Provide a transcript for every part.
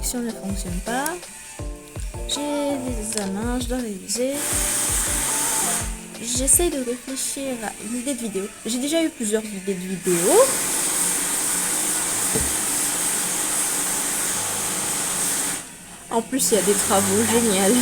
connexion ne fonctionne pas. J'ai des examens, je dois réviser. J'essaie de réfléchir à une idée de vidéo. J'ai déjà eu plusieurs idées de vidéo. En plus, il y a des travaux, génial.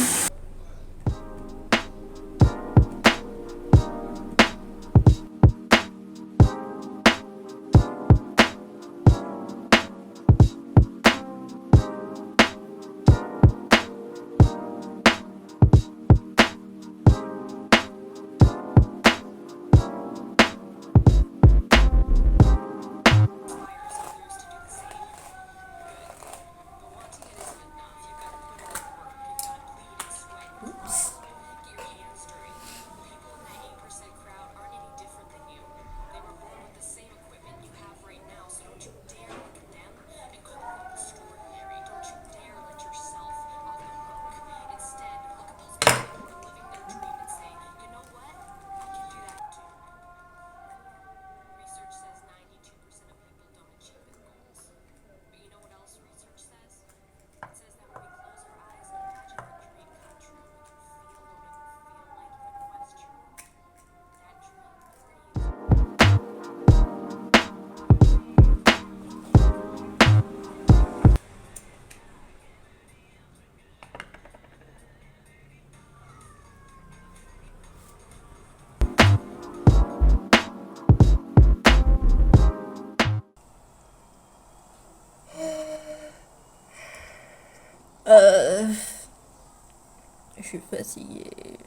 Je suis fatiguée.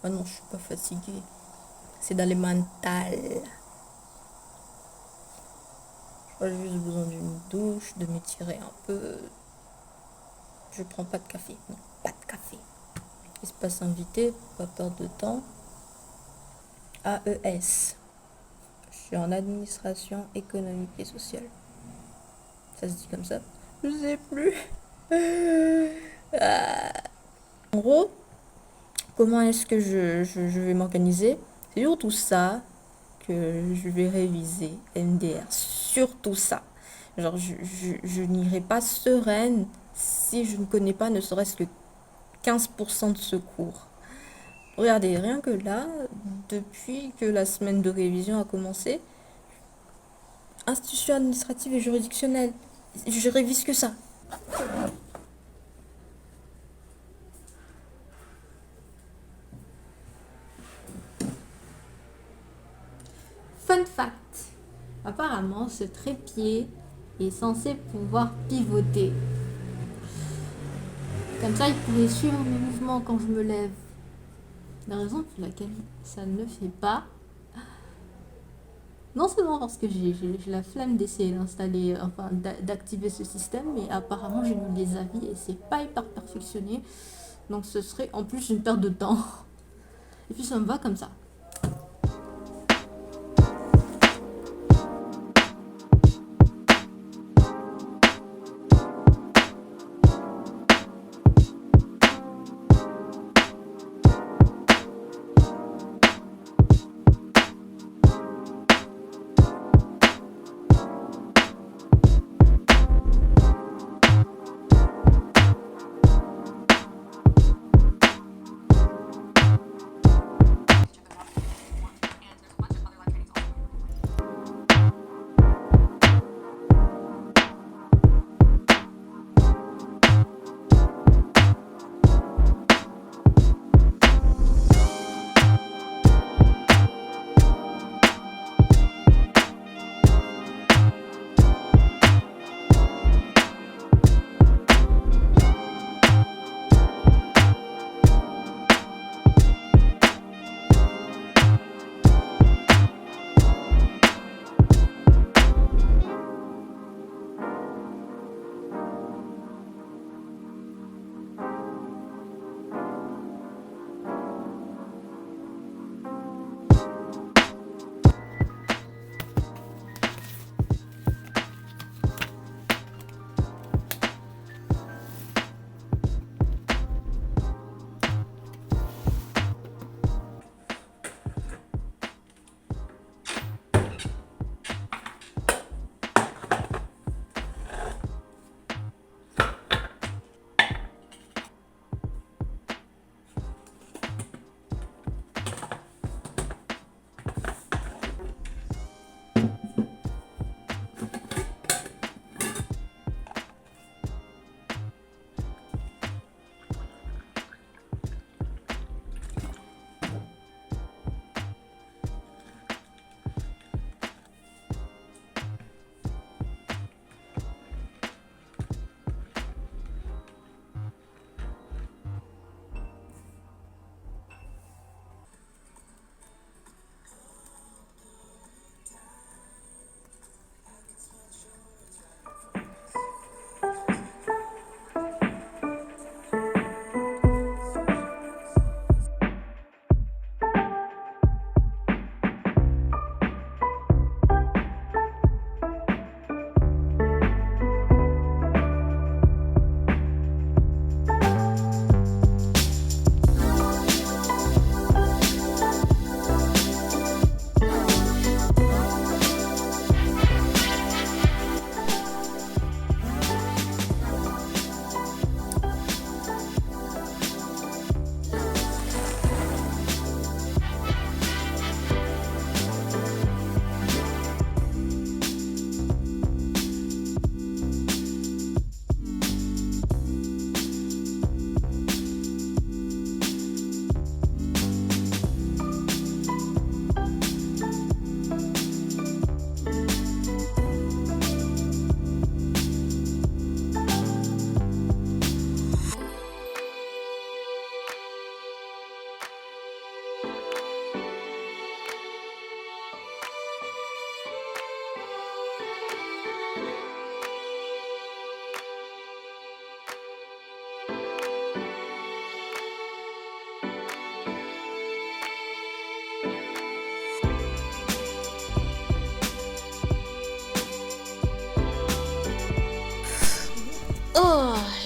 Ah non, je suis pas fatiguée. C'est dans les mentales. J'ai juste besoin d'une douche, de m'étirer un peu. Je prends pas de café. Non, pas de café. Espace invité, pas perdre de temps. AES. Je suis en administration économique et sociale. Ça se dit comme ça? Je sais plus. En gros, comment est-ce que je vais m'organiser? C'est surtout ça que je vais réviser MDR. Surtout ça. Genre, je n'irai pas sereine si je ne connais pas ne serait-ce que 15% de ce cours. Regardez, rien que là, depuis que la semaine de révision a commencé, institution administrative et juridictionnelle, je révise que ça. Fun fact, apparemment ce trépied est censé pouvoir pivoter. Comme ça, il pourrait suivre mes mouvements quand je me lève. La raison pour laquelle ça ne le fait pas, non seulement parce que j'ai la flemme d'essayer d'installer, enfin d'activer ce système, mais apparemment j'ai lu des avis et c'est pas hyper perfectionné. Donc ce serait en plus une perte de temps. Et puis ça me va comme ça.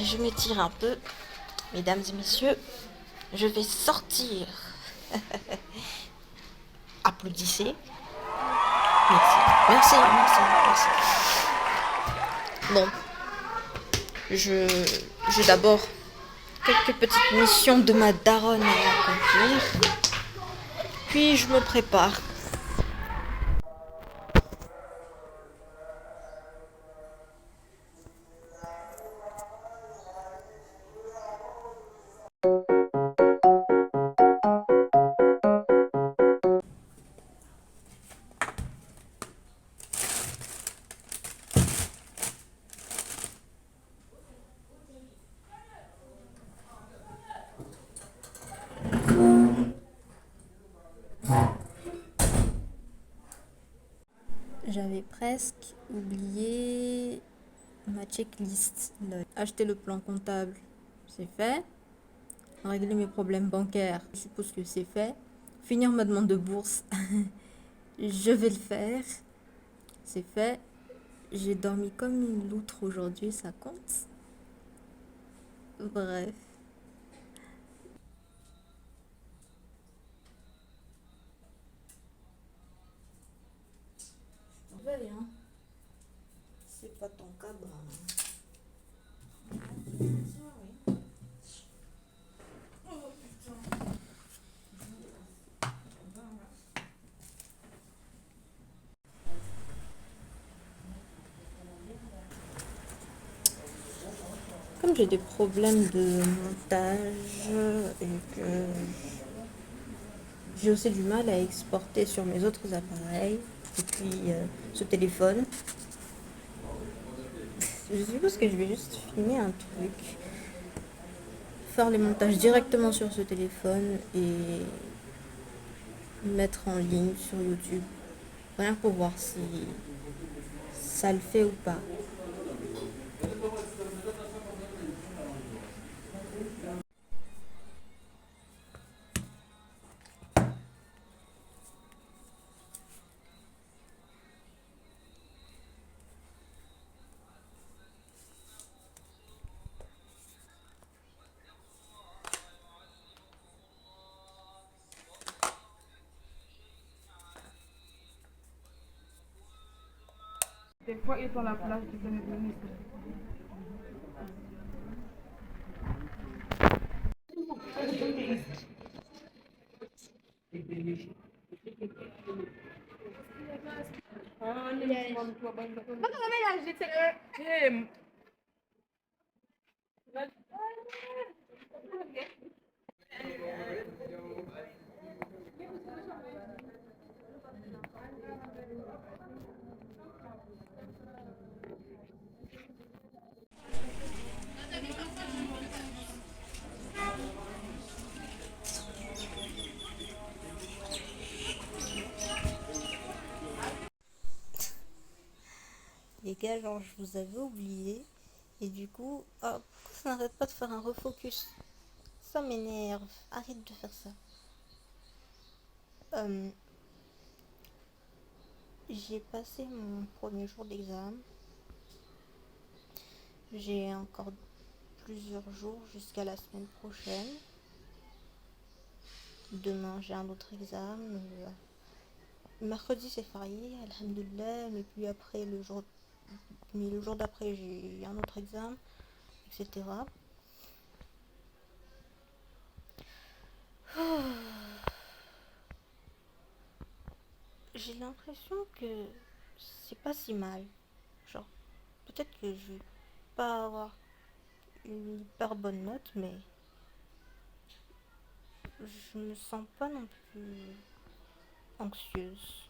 je m'étire un peu. Mesdames et messieurs, je vais sortir. Applaudissez. Merci, merci, merci, merci. Bon, j'ai d'abord quelques petites missions de ma daronne à accomplir. Puis je me prépare. J'avais presque oublié ma checklist. Acheter le plan comptable, c'est fait. Régler mes problèmes bancaires, je suppose que c'est fait. Finir ma demande de bourse, je vais le faire. C'est fait. J'ai dormi comme une loutre aujourd'hui, ça compte. Bref. Veille, hein. C'est pas ton cas, bah. Comme j'ai des problèmes de montage et que j'ai aussi du mal à exporter sur mes autres appareils, et puis ce téléphone, je suppose que je vais juste filmer un truc, faire les montages directement sur ce téléphone et mettre en ligne sur YouTube, rien pour voir si ça le fait ou pas. Des fois, ils sont à la place du ministre. Les gars, genre, je vous avais oublié. Et du coup, oh, pourquoi ça n'arrête pas de faire un refocus? Ça m'énerve. Arrête de faire ça. J'ai passé mon premier jour d'examen. J'ai encore plusieurs jours jusqu'à la semaine prochaine. Demain, j'ai un autre examen. Mercredi, c'est férié, alhamdoulilah. Mais puis après, le jour d'après, j'ai un autre examen, etc. J'ai l'impression que c'est pas si mal. Genre, peut-être que je vais pas avoir une hyper bonne note, mais je me sens pas non plus anxieuse.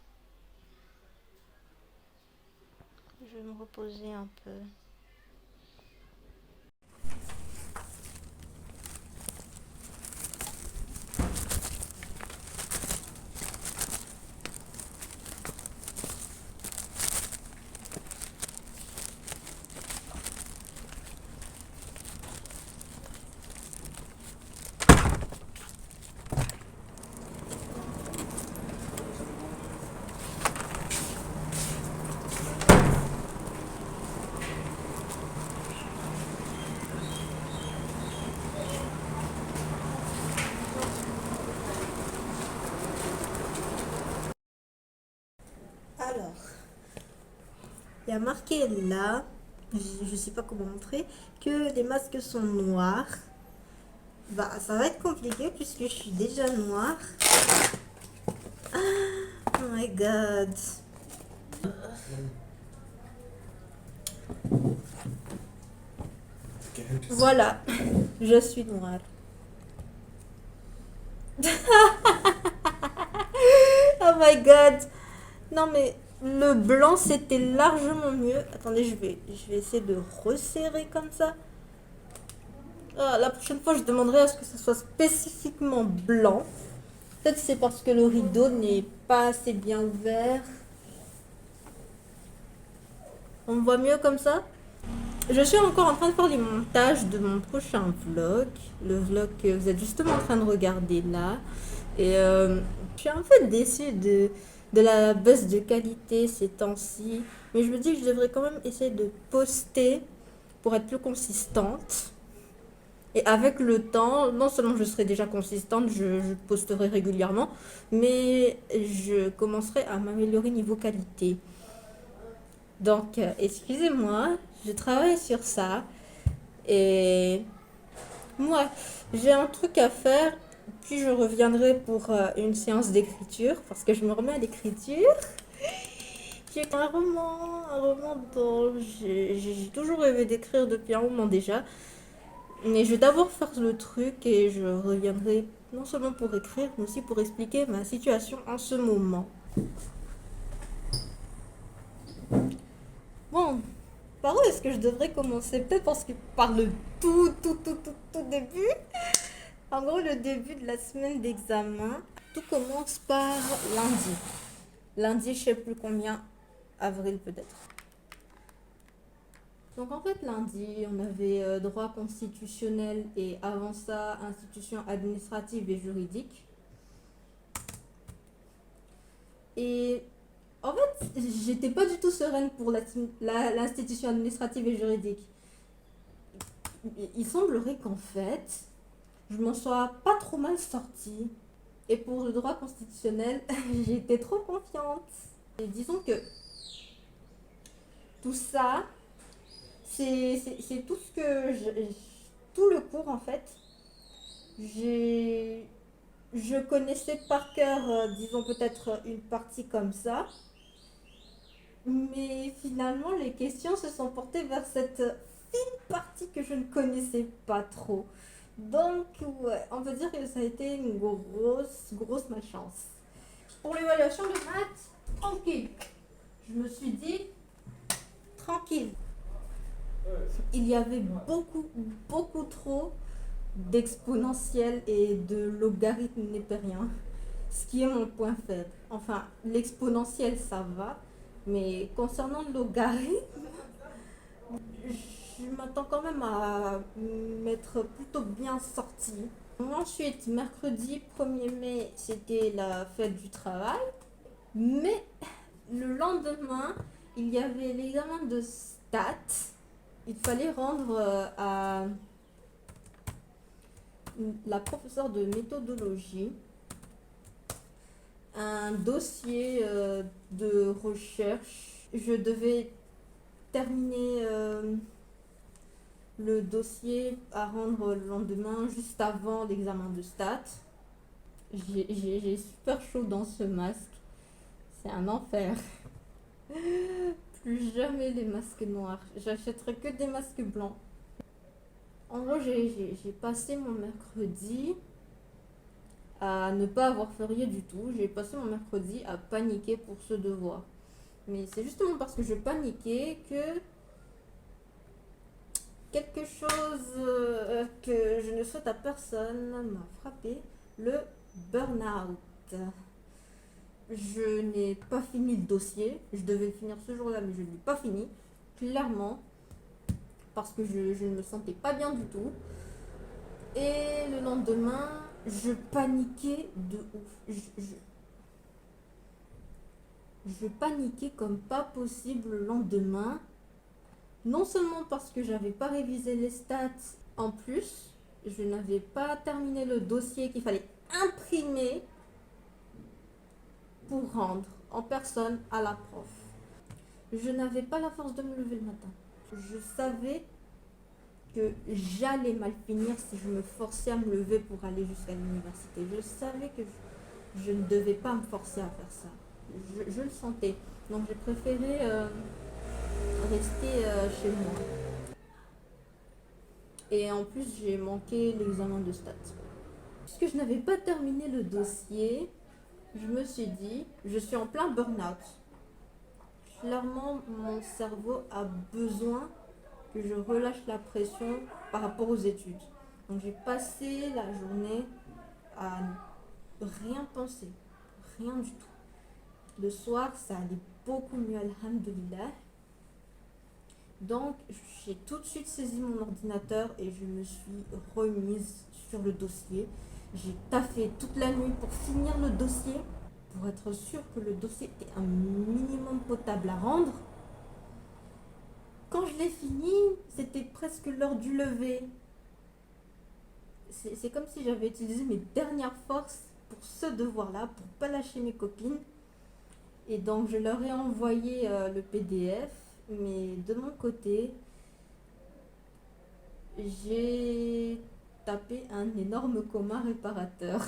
Je vais me reposer un peu. y a marqué là, je sais pas comment montrer, que les masques sont noirs. Bah, ça va être compliqué puisque je suis déjà noire. Oh my god. Voilà, je suis noire. Oh my god. Non mais le blanc c'était largement mieux. Attendez, je vais essayer de resserrer comme ça. Ah, la prochaine fois, je demanderai à ce que ce soit spécifiquement blanc. Peut-être c'est parce que le rideau n'est pas assez bien ouvert. On me voit mieux comme ça? Je suis encore en train de faire les montages de mon prochain vlog. Le vlog que vous êtes justement en train de regarder là. Et je suis un peu déçue de la baisse de qualité ces temps-ci. Mais je me dis que je devrais quand même essayer de poster pour être plus consistante. Et avec le temps, non seulement je serai déjà consistante, je posterai régulièrement, mais je commencerai à m'améliorer niveau qualité. Donc, excusez-moi, je travaille sur ça. Et moi, j'ai un truc à faire, puis je reviendrai pour une séance d'écriture, parce que je me remets à l'écriture. J'ai un roman dont j'ai toujours rêvé d'écrire depuis un moment déjà. Mais je vais d'abord faire le truc et je reviendrai non seulement pour écrire, mais aussi pour expliquer ma situation en ce moment. Bon, par où est-ce que je devrais commencer? Peut-être parce que par le tout début. En gros, le début de la semaine d'examen. Tout commence par lundi. Lundi, je sais plus combien, avril peut-être. Donc en fait, lundi, on avait droit constitutionnel et avant ça, institution administrative et juridique. Et en fait, j'étais pas du tout sereine pour l'institution administrative et juridique. Il semblerait qu'en fait, je m'en sois pas trop mal sortie. Et pour le droit constitutionnel, j'étais trop confiante. Et disons que tout ça, c'est tout ce que tout le cours en fait, je connaissais par cœur, disons peut-être une partie comme ça. Mais finalement, les questions se sont portées vers cette fine partie que je ne connaissais pas trop. Donc, ouais, on peut dire que ça a été une grosse malchance. Pour l'évaluation de maths, tranquille. Je me suis dit, tranquille. Il y avait beaucoup trop d'exponentiels et de logarithmes népériens. Ce qui est mon point faible. Enfin, l'exponentiel, ça va. Mais concernant le logarithme, je m'attends quand même à m'être plutôt bien sortie. Ensuite, mercredi 1er mai, c'était la fête du travail. Mais le lendemain, il y avait l'examen de stats. Il fallait rendre à la professeure de méthodologie un dossier de recherche. Je devais terminer le dossier à rendre le lendemain, juste avant l'examen de stats. J'ai super chaud dans ce masque. C'est un enfer. Plus jamais les masques noirs. J'achèterai que des masques blancs. En gros, j'ai passé mon mercredi à ne pas avoir férié du tout. J'ai passé mon mercredi à paniquer pour ce devoir. Mais c'est justement parce que je paniquais que quelque chose que je ne souhaite à personne m'a frappé, le burn-out. Je n'ai pas fini le dossier. Je devais le finir ce jour-là, mais je ne l'ai pas fini. Clairement. Parce que je ne me sentais pas bien du tout. Et le lendemain, je paniquais de ouf. Je paniquais comme pas possible le lendemain. Non seulement parce que j'avais pas révisé les stats, en plus, je n'avais pas terminé le dossier qu'il fallait imprimer pour rendre en personne à la prof. Je n'avais pas la force de me lever le matin. Je savais que j'allais mal finir si je me forçais à me lever pour aller jusqu'à l'université. Je savais que je ne devais pas me forcer à faire ça. Je le sentais. Donc j'ai préféré rester chez moi. Et en plus, j'ai manqué l'examen de stats. Puisque je n'avais pas terminé le dossier, je me suis dit, je suis en plein burn-out. Clairement, mon cerveau a besoin que je relâche la pression par rapport aux études. Donc j'ai passé la journée à rien penser, rien du tout. Le soir, ça allait beaucoup mieux, alhamdoulilah. Donc j'ai tout de suite saisi mon ordinateur et je me suis remise sur le dossier. J'ai taffé toute la nuit pour finir le dossier, pour être sûr que le dossier était un minimum potable à rendre. Quand je l'ai fini, c'était presque l'heure du lever. C'est comme si j'avais utilisé mes dernières forces pour ce devoir-là, pour pas lâcher mes copines. Et donc je leur ai envoyé le PDF, mais de mon côté, j'ai tapé un énorme coma réparateur.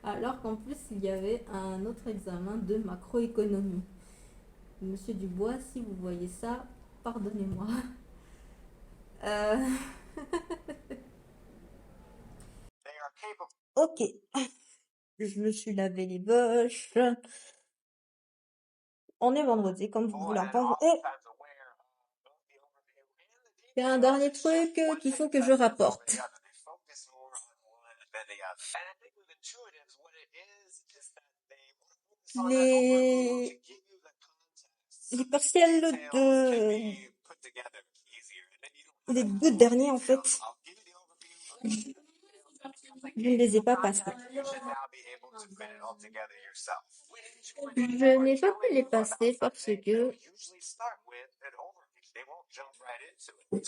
Alors qu'en plus, il y avait un autre examen de macroéconomie. Monsieur Dubois, si vous voyez ça, pardonnez-moi. Euh, Ok, je me suis lavé les poches. On est vendredi, comme vous voulez entendre. Et il y a un dernier truc qu'il faut que je rapporte. Les, les partiels les deux derniers, en fait, je ne les ai pas passés. Je n'ai pas pu les passer parce que...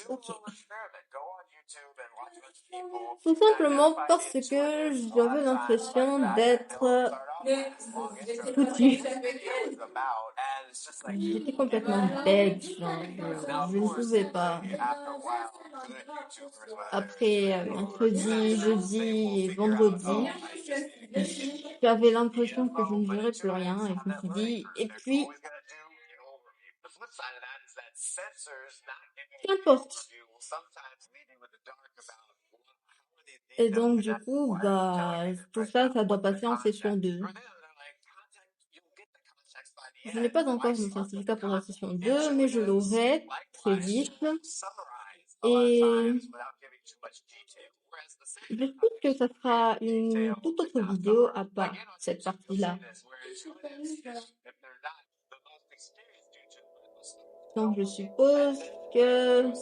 Ok. Tout simplement parce que j'avais l'impression d'être foutue. J'étais complètement bête, genre, je ne pouvais pas. Après mercredi, jeudi et vendredi, j'avais l'impression que je ne verrais plus rien et je me suis dit, et puis, qu'importe. Et donc, du coup, bah, tout ça, ça doit passer en session 2. Je n'ai pas encore mon certificat pour la session 2, mais je l'aurai très vite. Et je trouve que ça sera une toute autre vidéo à part cette partie-là. Donc, je suppose que